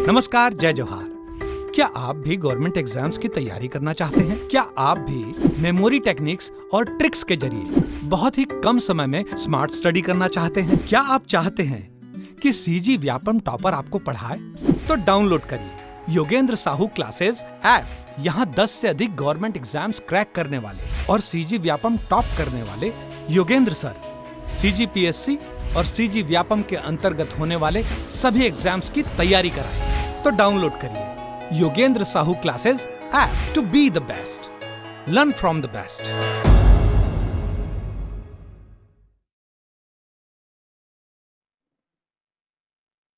नमस्कार, जय जोहार। क्या आप भी गवर्नमेंट एग्जाम्स की तैयारी करना चाहते हैं? क्या आप भी मेमोरी टेक्निक्स और ट्रिक्स के जरिए बहुत ही कम समय में स्मार्ट स्टडी करना चाहते हैं? क्या आप चाहते हैं कि सीजी व्यापम टॉपर आपको पढ़ाए? तो डाउनलोड करिए योगेंद्र साहू क्लासेस ऐप। यहाँ 10 से अधिक गवर्नमेंट एग्जाम्स क्रैक करने वाले और सीजी व्यापम टॉप करने वाले योगेंद्र सर सीजीपीएससी और सीजी व्यापम के अंतर्गत होने वाले सभी एग्जाम्स की तैयारी कराए। तो डाउनलोड करिए Yogendra Sahu classes app to be the best, learn from the best.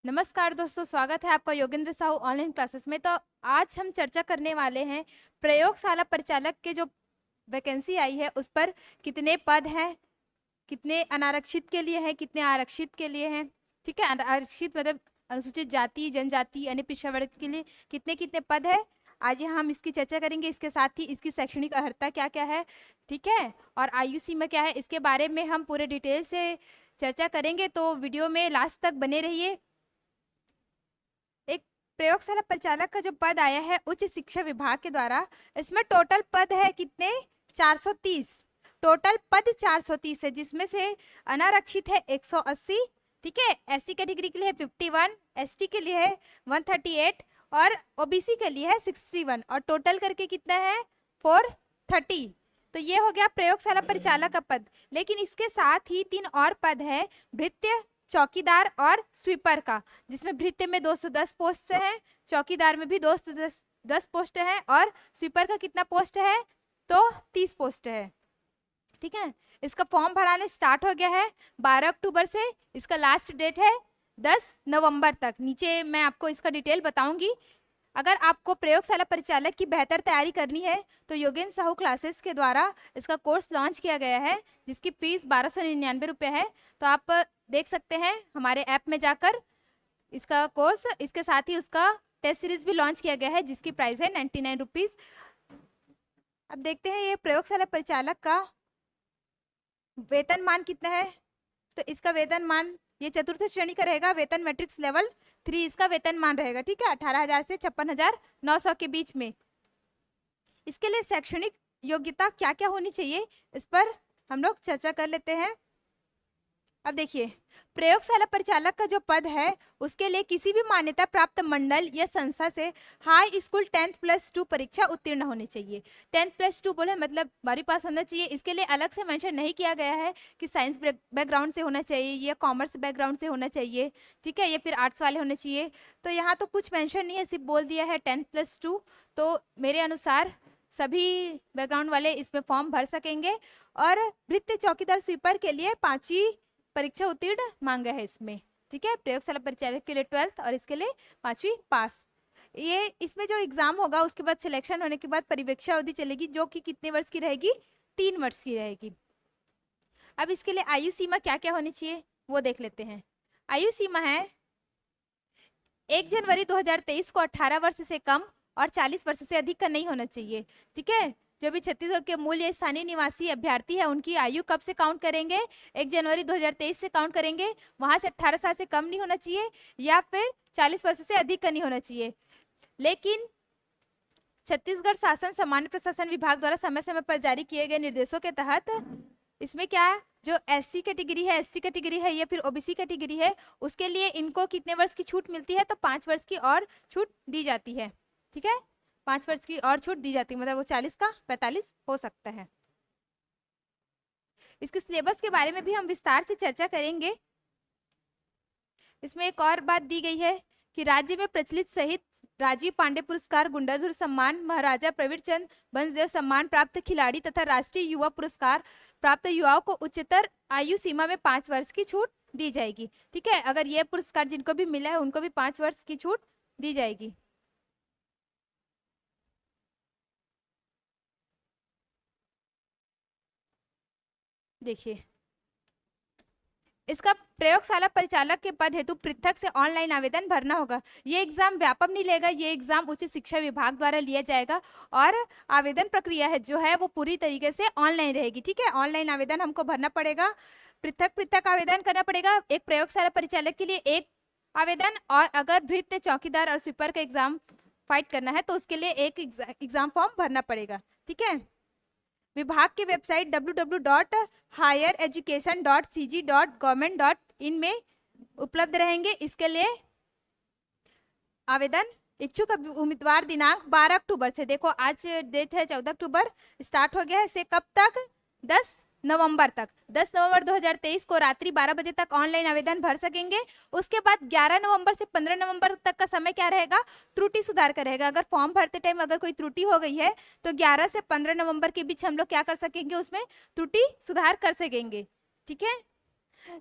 नमस्कार दोस्तों, स्वागत है आपका योगेंद्र साहू ऑनलाइन क्लासेस में। तो आज हम चर्चा करने वाले हैं प्रयोगशाला परिचालक के जो वैकेंसी आई है उस पर कितने पद हैं, कितने अनारक्षित के लिए हैं, कितने आरक्षित के लिए हैं। ठीक है, आरक्षित मतलब अनुसूचित जाति, जनजाति, अन्य पिछड़ा वर्ग के लिए कितने कितने पद है। आज यहाँ हम इसकी चर्चा करेंगे। इसके साथ ही इसकी शैक्षणिक अर्हता क्या क्या है, ठीक है, और आयु सीमा क्या है, इसके बारे में हम पूरे डिटेल से चर्चा करेंगे। तो वीडियो में लास्ट तक बने रहिए। एक प्रयोगशाला परिचालक का जो पद आया है उच्च शिक्षा विभाग के द्वारा, इसमें टोटल पद है कितने? 430। टोटल पद 430 है, जिसमें से अनारक्षित है 180, ठीक है, एससी कैटेगरी के लिए है 51, एसटी के लिए है 138 और ओबीसी के लिए है 61, और टोटल करके कितना है 430। तो ये हो गया प्रयोगशाला परिचालक का पद। लेकिन इसके साथ ही 3 और पद है, भृत्य, चौकीदार और स्वीपर का, जिसमें भृत्य में 210 पोस्ट है, चौकीदार में भी 210 पोस्ट है, और स्वीपर का कितना पोस्ट है? तो 30 पोस्ट है। ठीक है, इसका फॉर्म भराने स्टार्ट हो गया है 12 अक्टूबर से। इसका लास्ट डेट है 10 नवंबर तक। नीचे मैं आपको इसका डिटेल बताऊंगी। अगर आपको प्रयोगशाला परिचालक की बेहतर तैयारी करनी है तो योगेंद्र साहू क्लासेस के द्वारा इसका कोर्स लॉन्च किया गया है, जिसकी फीस 1299 रुपये है। तो आप देख सकते हैं हमारे ऐप में जाकर इसका कोर्स। इसके साथ ही उसका टेस्ट सीरीज भी लॉन्च किया गया है, जिसकी प्राइस है 99 रुपीज़। अब देखते हैं ये प्रयोगशाला परिचालक का वेतनमान कितना है। तो इसका वेतनमान ये चतुर्थ श्रेणी का रहेगा, वेतन मैट्रिक्स लेवल 3 इसका वेतनमान रहेगा। ठीक है, 18,000 से 56,900 के बीच में। इसके लिए शैक्षणिक योग्यता क्या क्या होनी चाहिए, इस पर हम लोग चर्चा कर लेते हैं। अब देखिए, प्रयोगशाला परिचालक का जो पद है उसके लिए किसी भी मान्यता प्राप्त मंडल या संस्था से हाई स्कूल 10+2 परीक्षा उत्तीर्ण होनी चाहिए। 10+2 बोले मतलब 12वीं पास होना चाहिए। इसके लिए अलग से मेंशन नहीं किया गया है कि साइंस बैकग्राउंड से होना चाहिए या कॉमर्स बैकग्राउंड से होना चाहिए, ठीक है, या फिर आर्ट्स वाले होने चाहिए। तो यहाँ तो कुछ मेंशन नहीं है, सिर्फ बोल दिया है 10+2। तो मेरे अनुसार सभी बैकग्राउंड वाले इसमें फॉर्म भर सकेंगे। और भृत्य, चौकीदार, स्वीपर के लिए 5वीं परीक्षा उत्तीर्ण मांगा है इसमें। ठीक है, प्रयोगशाला परिचालक के लिए 12th और इसके लिए 5वीं पास। ये इसमें जो एग्जाम होगा उसके बाद सिलेक्शन होने के बाद परिवीक्षा अवधि चलेगी, जो कि कितने वर्ष की रहेगी? 3 वर्ष की रहेगी। अब इसके लिए आयु सीमा क्या क्या होनी चाहिए वो देख लेते हैं। आयु सीमा है 1 जनवरी 2023 को 18 वर्ष से कम और 40 वर्ष से अधिक का नहीं होना चाहिए। ठीक है, जो भी छत्तीसगढ़ के मूल या स्थानीय निवासी अभ्यर्थी है उनकी आयु कब से काउंट करेंगे? 1 जनवरी 2023 से काउंट करेंगे। वहां से 18 साल से कम नहीं होना चाहिए या फिर 40 वर्ष से अधिक का नहीं होना चाहिए। लेकिन छत्तीसगढ़ शासन सामान्य प्रशासन विभाग द्वारा समय समय पर जारी किए गए निर्देशों के तहत इसमें क्या है, जो एससी कैटेगरी है, एसटी कैटेगरी है या फिर ओबीसी कैटेगरी है, उसके लिए इनको कितने वर्ष की छूट मिलती है? तो 5 वर्ष की और छूट दी जाती है। ठीक है, 5 वर्ष की और छूट दी जाती है, मतलब वो 40 का 45 हो सकता है। इसके सिलेबस के बारे में भी हम विस्तार से चर्चा करेंगे। इसमें एक और बात दी गई है कि राज्य में प्रचलित सहित राजीव पांडे पुरस्कार, गुंडाधुर सम्मान, महाराजा प्रवीण चंद वंशदेव सम्मान प्राप्त खिलाड़ी तथा राष्ट्रीय युवा पुरस्कार प्राप्त युवाओं को उच्चतर आयु सीमा में 5 वर्ष की छूट दी जाएगी। ठीक है, अगर ये पुरस्कार जिनको भी मिला है उनको भी 5 वर्ष की छूट दी जाएगी। देखिए, इसका प्रयोगशाला परिचालक के पद हेतु पृथक से ऑनलाइन आवेदन भरना होगा। ये एग्जाम व्यापम नहीं लेगा, ये एग्जाम उच्च शिक्षा विभाग द्वारा लिया जाएगा और आवेदन प्रक्रिया है जो है वो पूरी तरीके से ऑनलाइन रहेगी। ठीक है, ऑनलाइन आवेदन हमको भरना पड़ेगा, पृथक पृथक आवेदन करना पड़ेगा। एक प्रयोगशाला परिचालक के लिए एक आवेदन। और अगर भृत्य, चौकीदार और स्वीपर का एग्जाम फाइट करना है तो उसके लिए एक एग्जाम फॉर्म भरना पड़ेगा, ठीक है। विभाग की वेबसाइट www.highereducation.cg.government.in में उपलब्ध रहेंगे। इसके लिए आवेदन इच्छुक उम्मीदवार दिनांक 12 अक्टूबर से, देखो आज डेट है 14 अक्टूबर, स्टार्ट हो गया है, से कब तक, 10 नवंबर तक, 10 नवंबर 2023 को रात्रि 12 बजे तक ऑनलाइन आवेदन भर सकेंगे। उसके बाद 11 नवंबर से 15 नवंबर तक का समय क्या रहेगा, त्रुटि सुधार का रहेगा। अगर फॉर्म भरते टाइम अगर कोई त्रुटि हो गई है तो 11 से 15 नवंबर के बीच हम लोग क्या कर सकेंगे, उसमें त्रुटि सुधार कर सकेंगे, ठीक है।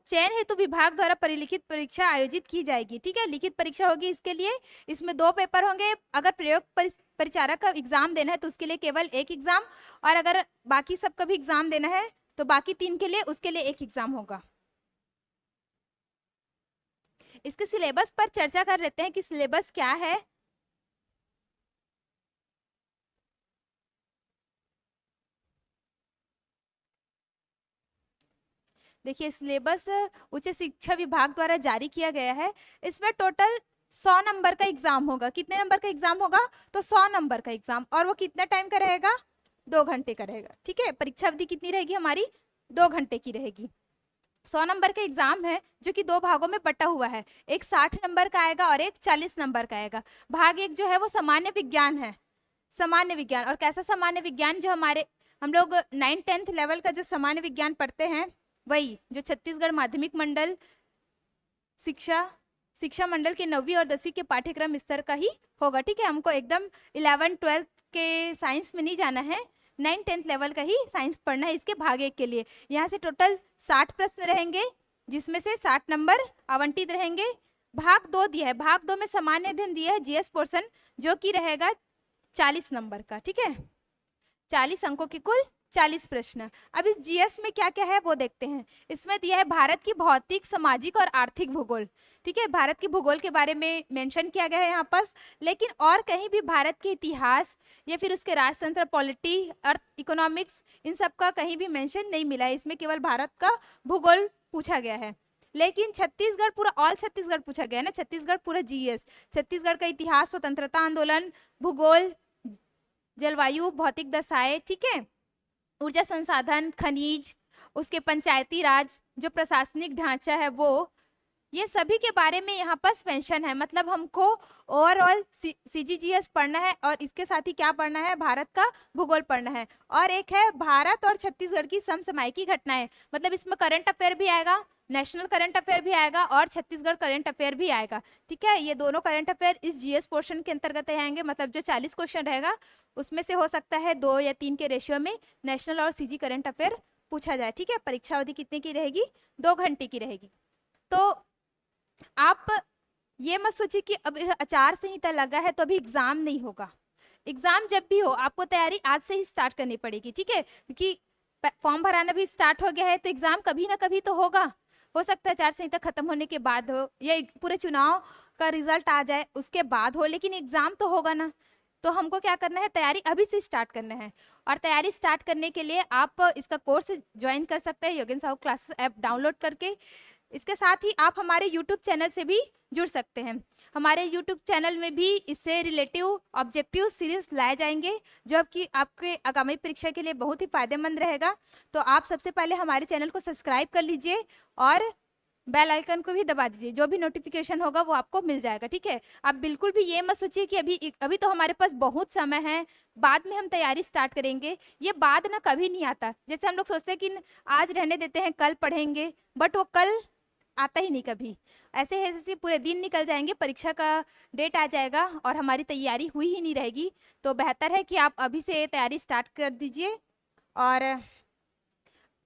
चयन हेतु विभाग द्वारा परिलिखित परीक्षा आयोजित की जाएगी, ठीक है। लिखित परीक्षा होगी इसके लिए, इसमें 2 पेपर होंगे। अगर प्रयोग परिचारक का एग्जाम देना है तो उसके लिए केवल 1 एग्जाम, और अगर बाकी सब का भी एग्जाम देना है तो बाकी 3 के लिए उसके लिए 1 एग्जाम होगा। इसके सिलेबस पर चर्चा कर लेते हैं कि सिलेबस क्या है। देखिए सिलेबस उच्च शिक्षा विभाग द्वारा जारी किया गया है। इसमें टोटल 100 नंबर का एग्जाम होगा। कितने नंबर का एग्जाम होगा, तो 100 नंबर का एग्जाम, और वो कितना टाइम का रहेगा, 2 घंटे का रहेगा, ठीक है। परीक्षा अवधि कितनी रहेगी हमारी, 2 घंटे की रहेगी। 100 नंबर का एग्जाम है जो कि 2 भागों में बटा हुआ है, एक 60 नंबर का आएगा और एक 40 नंबर का आएगा। भाग 1 जो है वो सामान्य विज्ञान है, सामान्य विज्ञान। और कैसा सामान्य विज्ञान, जो हमारे हम लोग 9th-10th लेवल का जो सामान्य विज्ञान पढ़ते हैं वही, जो छत्तीसगढ़ माध्यमिक मंडल शिक्षा मंडल के 9वीं और 10वीं के पाठ्यक्रम स्तर का ही होगा, ठीक है। हमको एकदम 11th-12th के साइंस में नहीं जाना है, 9th-10th लेवल का ही साइंस पढ़ना है इसके भाग 1 के लिए। यहाँ से टोटल 60 प्रश्न रहेंगे जिसमें से 60 नंबर आवंटित रहेंगे। भाग 2 दिया है, भाग 2 में सामान्य अध्ययन दिया है, जीएस पोर्शन, जो कि रहेगा 40 नंबर का, ठीक है। 40 अंकों के कुल 40 प्रश्न। अब इस जीएस में क्या क्या है वो देखते हैं। इसमें दिया है भारत की भौतिक, सामाजिक और आर्थिक भूगोल, ठीक है। भारत की भूगोल के बारे में मेंशन किया गया है यहाँ पर, लेकिन और कहीं भी भारत के इतिहास या फिर उसके राजतंत्र, पॉलिटी, अर्थ, इकोनॉमिक्स, इन सब का कहीं भी मेंशन नहीं मिला है। इसमें केवल भारत का भूगोल पूछा गया है। लेकिन छत्तीसगढ़ पूरा, ऑल छत्तीसगढ़ पूछा गया है ना, छत्तीसगढ़ पूरा जीएस, छत्तीसगढ़ का इतिहास, स्वतंत्रता आंदोलन, भूगोल, जलवायु, भौतिक दशाएं, ठीक है, ऊर्जा संसाधन, खनिज, उसके पंचायती राज, जो प्रशासनिक ढांचा है वो, ये सभी के बारे में यहाँ पर मेंशन है। मतलब हमको ओवरऑल सीजीजीएस पढ़ना है और इसके साथ ही क्या पढ़ना है, भारत का भूगोल पढ़ना है। और एक है भारत और छत्तीसगढ़ की समसामयिकी घटनाएं, मतलब इसमें करंट अफेयर भी आएगा, नेशनल करंट अफेयर भी आएगा और छत्तीसगढ़ करंट अफेयर भी आएगा, ठीक है। ये दोनों करंट अफेयर इस जीएस पोर्शन के अंतर्गत आएंगे। मतलब जो 40 क्वेश्चन रहेगा उसमें से हो सकता है 2 या 3 के रेशियो में नेशनल और सीजी करंट अफेयर पूछा जाए, ठीक है। परीक्षा अवधि कितने की रहेगी, 2 घंटे की रहेगी। तो आप ये मत सोचिए कि अब आचार संहिता लगा है तो अभी एग्जाम नहीं होगा। एग्जाम जब भी हो आपको तैयारी आज से ही स्टार्ट करनी पड़ेगी, ठीक है, क्योंकि फॉर्म भराना भी स्टार्ट हो गया है तो एग्जाम कभी ना कभी तो होगा। हो सकता है आचार संहिता खत्म होने के बाद हो या पूरे चुनाव का रिजल्ट आ जाए उसके बाद हो, लेकिन एग्जाम तो होगा ना। तो हमको क्या करना है, तैयारी अभी से स्टार्ट करना है। और तैयारी स्टार्ट करने के लिए आप इसका कोर्स ज्वाइन कर सकते हैं, योगेन साहू क्लासेस ऐप डाउनलोड करके। इसके साथ ही आप हमारे YouTube चैनल से भी जुड़ सकते हैं। हमारे YouTube चैनल में भी इससे रिलेटिव ऑब्जेक्टिव सीरीज लाए जाएंगे जो कि आपके आगामी परीक्षा के लिए बहुत ही फायदेमंद रहेगा। तो आप सबसे पहले हमारे चैनल को सब्सक्राइब कर लीजिए और बेल आइकन को भी दबा दीजिए, जो भी नोटिफिकेशन होगा वो आपको मिल जाएगा, ठीक है। आप बिल्कुल भी ये मत सोचिए कि अभी तो हमारे पास बहुत समय है, बाद में हम तैयारी स्टार्ट करेंगे। ये बाद ना कभी नहीं आता। जैसे हम लोग सोचते हैं कि आज रहने देते हैं, कल पढ़ेंगे, बट वो कल आता ही नहीं कभी। ऐसे ऐसे पूरे दिन निकल जाएंगे, परीक्षा का डेट आ जाएगा और हमारी तैयारी हुई ही नहीं रहेगी। तो बेहतर है कि आप अभी से तैयारी स्टार्ट कर दीजिए।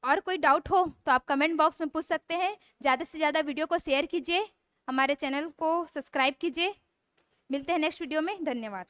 और कोई डाउट हो तो आप कमेंट बॉक्स में पूछ सकते हैं। ज़्यादा से ज़्यादा वीडियो को शेयर कीजिए, हमारे चैनल को सब्सक्राइब कीजिए। मिलते हैं नेक्स्ट वीडियो में, धन्यवाद।